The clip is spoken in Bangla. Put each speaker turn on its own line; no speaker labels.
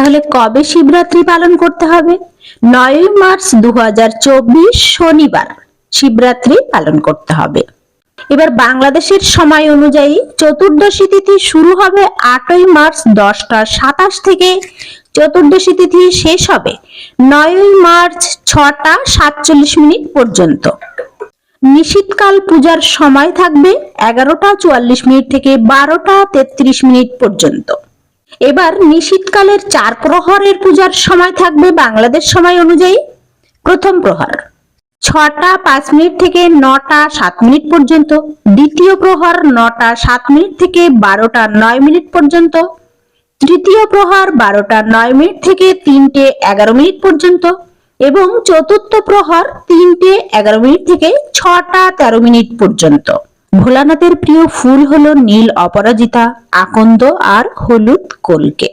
তাহলে কবে শিবরাত্রি পালন করতে হবে? 9ই মার্চ 2024 শনিবার শিবরাত্রি পালন করতে হবে। এবার বাংলাদেশের সময় অনুযায়ী চতুর্দশী তিথি শুরু হবে 8ই মার্চ 10টা 27 থেকে, চতুর্দশী তিথি শেষ হবে 9ই মার্চ 6টা 47 পর্যন্ত। নিশীথকাল পূজার সময় থাকবে 11টা 44 থেকে 12টা 33 পর্যন্ত। এবার নিশীথকালের 4 প্রহরের পূজার সময় থাকবে বাংলাদেশ সময় অনুযায়ী: প্রথম প্রহর 6টা 5 থেকে 9টা 7 পর্যন্ত, দ্বিতীয় প্রহর 9টা 7 থেকে 12টা 9 পর্যন্ত, তৃতীয় প্রহর 12টা 9 থেকে 3টে 11 পর্যন্ত এবং চতুর্থ প্রহর 3টে 11 থেকে 6টা 13 পর্যন্ত। ভোলানাথের প্রিয় ফুল হলো নীল অপরাজিতা, আকন্দ আর হলুদ কলকে।